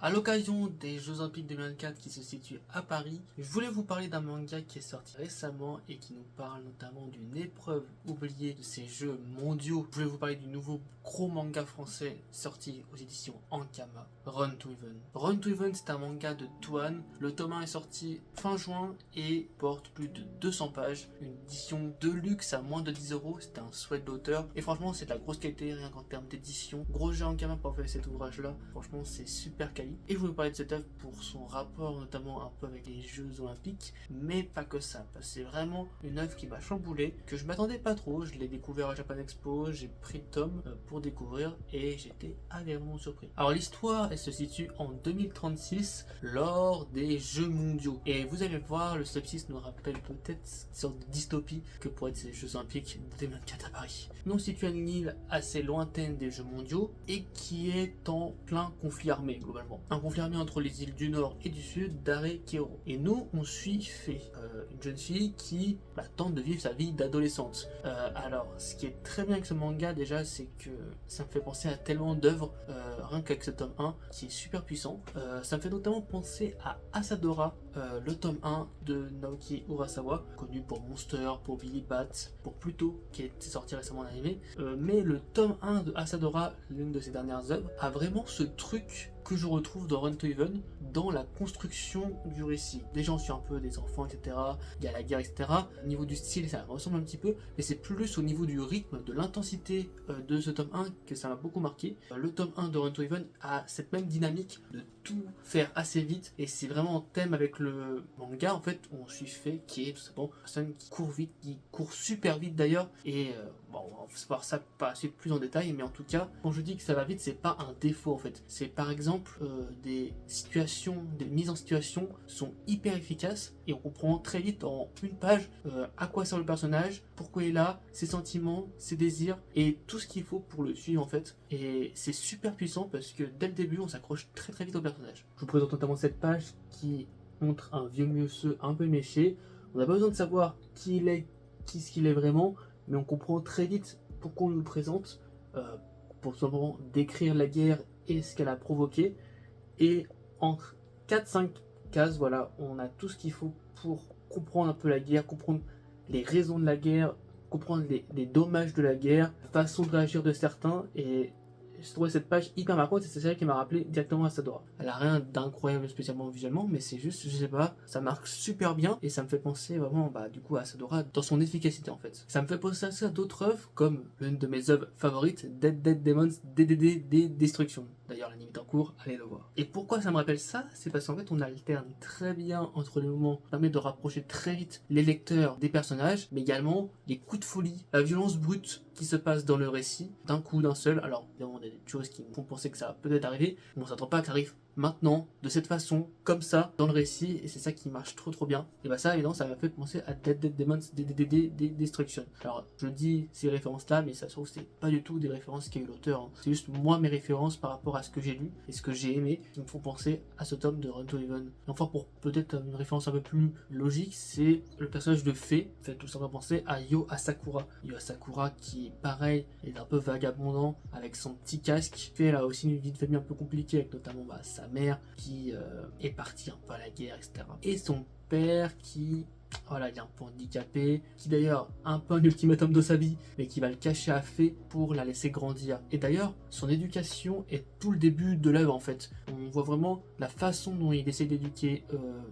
À l'occasion des Jeux Olympiques 2024 qui se situent à Paris, je voulais vous parler d'un manga qui est sorti récemment et qui nous parle notamment d'une épreuve oubliée de ces Jeux mondiaux. Je voulais vous parler du nouveau gros manga français sorti aux éditions Ankama, Run to Even. Run to Even, c'est un manga de Toan. Le tome 1 est sorti fin juin et porte plus de 200 pages. Une édition de luxe à moins de 10€. C'est un souhait de l'auteur. Et franchement, c'est de la grosse qualité, rien qu'en termes d'édition. Gros jeu Ankama pour faire cet ouvrage-là. Franchement, c'est super quali. Et je voulais parler de cette œuvre pour son rapport notamment un peu avec les Jeux Olympiques, mais pas que ça, parce que c'est vraiment une œuvre qui m'a chamboulé, que je m'attendais pas trop. Je l'ai découvert à Japan Expo, j'ai pris le tome pour découvrir et j'étais agréablement surpris. Alors l'histoire, elle se situe en 2036 lors des Jeux mondiaux. Et vous allez voir, le synopsis nous rappelle peut-être une sorte de dystopie que pourraient être ces Jeux Olympiques 2024 à Paris. Nous on situe à une île assez lointaine des Jeux mondiaux et qui est en plein conflit armé globalement. Un conflit armé entre les îles du Nord et du Sud d'Are-Kero. Et nous, on suit Faye, une jeune fille qui tente de vivre sa vie d'adolescente. Alors, ce qui est très bien avec ce manga déjà, c'est que ça me fait penser à tellement d'œuvres, rien qu'avec ce tome 1, qui est super puissant. Ça me fait notamment penser à Asadora, le tome 1 de Naoki Urasawa, connu pour Monster, pour Billy Bat, pour Pluto, qui est sorti récemment en animé. Mais le tome 1 de Asadora, l'une de ses dernières œuvres, a vraiment ce truc que je retrouve dans Run to Even, dans la construction du récit. Déjà on suit un peu des enfants, etc. Il y a la guerre, etc. Au niveau du style, ça ressemble un petit peu, mais c'est plus au niveau du rythme, de l'intensité de ce tome 1 que ça m'a beaucoup marqué. Le tome 1 de Run to Even a cette même dynamique de tout faire assez vite, et c'est vraiment en thème avec le manga, en fait, où on suit Faye, qui est tout simplement une personne qui court vite, qui court super vite d'ailleurs, et bon, on va voir ça par la suite plus en détail, mais en tout cas, quand je dis que ça va vite, c'est pas un défaut en fait. C'est par exemple des situations, des mises en situation sont hyper efficaces et on comprend très vite en une page à quoi sert le personnage, pourquoi il est là, ses sentiments, ses désirs et tout ce qu'il faut pour le suivre en fait. Et c'est super puissant parce que dès le début on s'accroche très très vite au personnage. Je vous présente notamment cette page qui montre un vieux monsieur un peu méché. On n'a pas besoin de savoir qui il est, qui ce qu'il est vraiment, mais on comprend très vite pourquoi on nous le présente, pour simplement décrire la guerre et ce qu'elle a provoqué. Et en 4-5 cases, voilà, on a tout ce qu'il faut pour comprendre un peu la guerre, comprendre les raisons de la guerre, comprendre les dommages de la guerre, la façon de réagir de certains. Et je trouvais cette page hyper marquante et c'est celle qui m'a rappelé directement à Sadora. Elle a rien d'incroyable spécialement visuellement, mais c'est juste, je sais pas, ça marque super bien et ça me fait penser vraiment du coup à Sadora dans son efficacité en fait. Ça me fait penser à d'autres œuvres comme l'une de mes œuvres favorites, Dead Demons DDD Destruction. D'ailleurs l'anime est en cours, allez le voir. Et pourquoi ça me rappelle ça? C'est parce qu'en fait on alterne très bien entre les moments qui permettent de rapprocher très vite les lecteurs des personnages, mais également les coups de folie, la violence brute qui se passe dans le récit, d'un coup, d'un seul. Alors évidemment on a des choses qui me font penser que ça va peut-être arriver, mais on s'attend pas que ça arrive maintenant, de cette façon, comme ça, dans le récit, et c'est ça qui marche trop bien. Et ça évidemment ça m'a fait penser à Dead Demons DDD Destruction. Alors je dis ces références là, mais ça se trouve c'est pas du tout des références qu'a eu l'auteur, hein. C'est juste moi mes références par rapport à ce que j'ai lu et ce que j'ai aimé qui me font penser à ce tome de Run to Even. Enfin pour peut-être une référence un peu plus logique, c'est le personnage de Faye, fait tout simplement penser à Yo Asakura. Yo Asakura qui pareil est un peu vagabondant avec son petit casque. Faye a aussi une vie de famille un peu compliquée avec notamment sa mère qui est partie un peu à la guerre, etc. Et son père qui, voilà, il est un peu handicapé, qui d'ailleurs a un peu un ultimatum de sa vie, mais qui va le cacher à Faye pour la laisser grandir. Et d'ailleurs, son éducation est tout le début de l'œuvre en fait. On voit vraiment la façon dont il essaie d'éduquer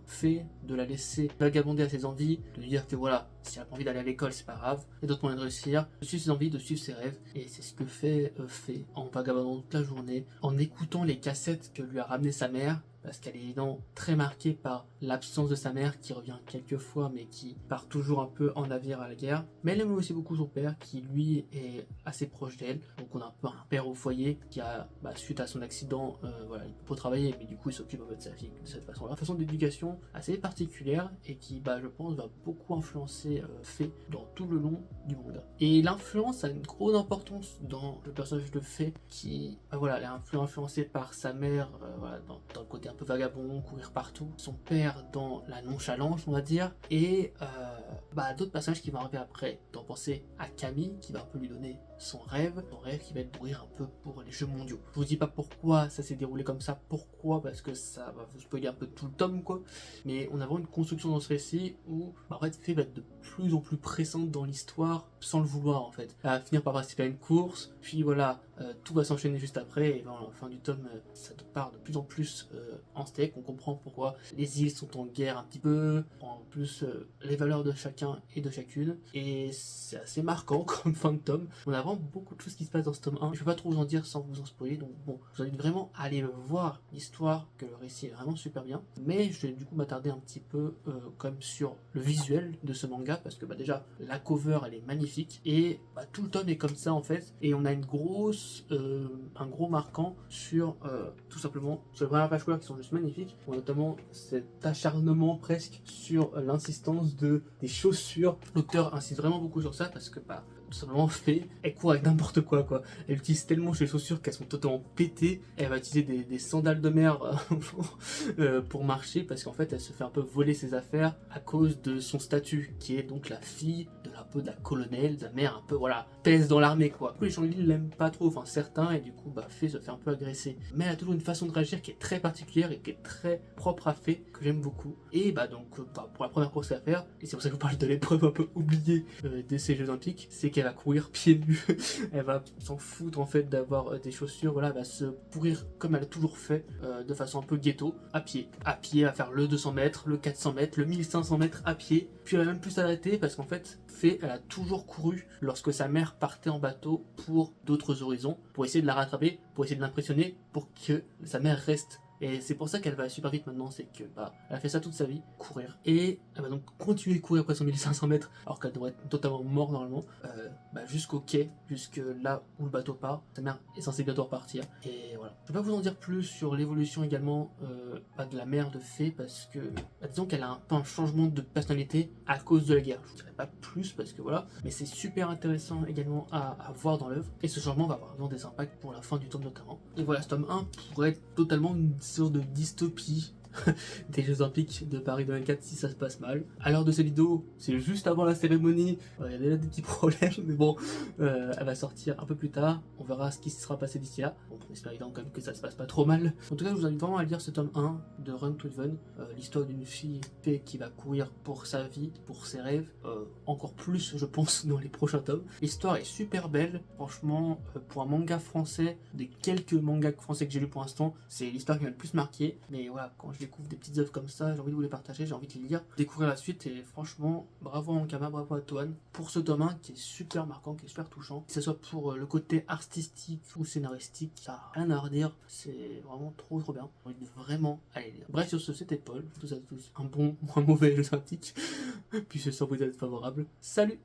Faye, de la laisser vagabonder à ses envies, de lui dire que voilà, si elle a pas envie d'aller à l'école, c'est pas grave, il y a d'autres moyens de réussir, de suivre ses envies, de suivre ses rêves. Et c'est ce que fait Faye en vagabondant toute la journée, en écoutant les cassettes que lui a ramené sa mère, parce qu'elle est évidemment très marquée par l'absence de sa mère qui revient quelques fois mais qui part toujours un peu en navire à la guerre. Mais elle aime aussi beaucoup son père qui lui est assez proche d'elle. Donc on a un peu un père au foyer qui a, suite à son accident, voilà, il peut pas travailler mais du coup il s'occupe un peu de sa fille de cette façon-là. Une façon d'éducation assez particulière et qui, je pense, va beaucoup influencer Faye dans tout le long du manga. Et l'influence a une grosse importance dans le personnage de Faye qui, voilà, elle est un peu influencée par sa mère, voilà, dans le côté côté un peu vagabond, courir partout, son père dans la nonchalance on va dire, et d'autres personnages qui vont arriver après. D'en penser à Camille qui va un peu lui donner son rêve qui va être de courir un peu pour les jeux mondiaux. Je vous dis pas pourquoi ça s'est déroulé comme ça, pourquoi, parce que ça va vous spoiler un peu tout le tome quoi, mais on a vraiment une construction dans ce récit où en fait Faye va être de plus en plus pressante dans l'histoire sans le vouloir en fait. Elle va finir par participer à une course, puis voilà, tout va s'enchaîner juste après, et ben, à la fin du tome, ça te part de plus en plus en steak. On comprend pourquoi les îles sont en guerre un petit peu, en plus les valeurs de chacun et de chacune, et c'est assez marquant comme fin de tome. On a vraiment beaucoup de choses qui se passent dans ce tome 1, je vais pas trop vous en dire sans vous en spoiler, donc bon, je vous invite vraiment à aller voir l'histoire, que le récit est vraiment super bien, mais je vais du coup m'attarder un petit peu comme sur le visuel de ce manga, parce que déjà la cover elle est magnifique, et tout le tome est comme ça en fait, et on a un gros marquant sur tout simplement sur les premières pages couleurs qui sont juste magnifiques, notamment cet acharnement presque sur l'insistance des chaussures. L'auteur insiste vraiment beaucoup sur ça parce que tout simplement elle court avec n'importe quoi. Elle utilise tellement ses chaussures qu'elles sont totalement pétées. Elle va utiliser des sandales de mer pour marcher parce qu'en fait elle se fait un peu voler ses affaires à cause de son statut qui est donc la fille de la colonelle, de la mère un peu pèse dans l'armée quoi. Du coup les gens de l'île l'aiment pas trop, enfin certains, et du coup Faye se fait un peu agresser. Mais elle a toujours une façon de réagir qui est très particulière et qui est très propre à Faye, que j'aime beaucoup. Et pour la première course à faire, et c'est pour ça que je vous parle de l'épreuve un peu oubliée de ces Jeux Olympiques, c'est qu'elle va courir pieds nus. Elle va s'en foutre en fait d'avoir des chaussures, elle va se courir comme elle a toujours fait, de façon un peu ghetto, à pied, elle va faire le 200 mètres, le 400 mètres, le 1500 mètres à pied, puis elle va même plus s'arrêter parce qu'en fait Faye elle a toujours couru lorsque sa mère partait en bateau pour d'autres horizons, pour essayer de la rattraper, pour essayer de l'impressionner, pour que sa mère reste. Et c'est pour ça qu'elle va super vite maintenant, c'est que elle a fait ça toute sa vie, courir. Et elle va donc continuer de courir après son 1500 mètres, alors qu'elle devrait être totalement morte normalement, jusqu'au quai, jusque là où le bateau part. Sa mère est censée bientôt repartir. Et voilà. Je vais pas vous en dire plus sur l'évolution également de la mère de Faye, parce que disons qu'elle a un peu un changement de personnalité à cause de la guerre. Je vous dirai pas plus parce que voilà, mais c'est super intéressant également à voir dans l'œuvre. Et ce changement va avoir vraiment des impacts pour la fin du tome notamment. Et voilà, ce tome 1 pourrait être totalement une sorte de dystopie des Jeux Olympiques de Paris 2024 si ça se passe mal. À l'heure de cette vidéo, c'est juste avant la cérémonie, il y a déjà des petits problèmes, mais bon, elle va sortir un peu plus tard, on verra ce qui se sera passé d'ici là. Bon, on espère évidemment quand même que ça se passe pas trop mal. En tout cas, je vous invite vraiment à lire ce tome 1 de Run to Heaven, l'histoire d'une fille Faye qui va courir pour sa vie, pour ses rêves, encore plus je pense dans les prochains tomes. L'histoire est super belle, franchement, pour un manga français, des quelques mangas français que j'ai lus pour l'instant, c'est l'histoire qui m'a le plus marqué, mais voilà, quand je découvre des petites œuvres comme ça, j'ai envie de vous les partager, j'ai envie de les lire, découvrir la suite, et franchement, bravo à Ankama, bravo à Toan pour ce tome 1 qui est super marquant, qui est super touchant, que ce soit pour le côté artistique ou scénaristique, ça n'a rien à redire, c'est vraiment trop bien, j'ai envie de vraiment aller lire. Bref, sur ce, c'était Paul, je vous souhaite à tous un bon ou un mauvais jeu sympathique, puis ce soir vous êtes favorable, salut!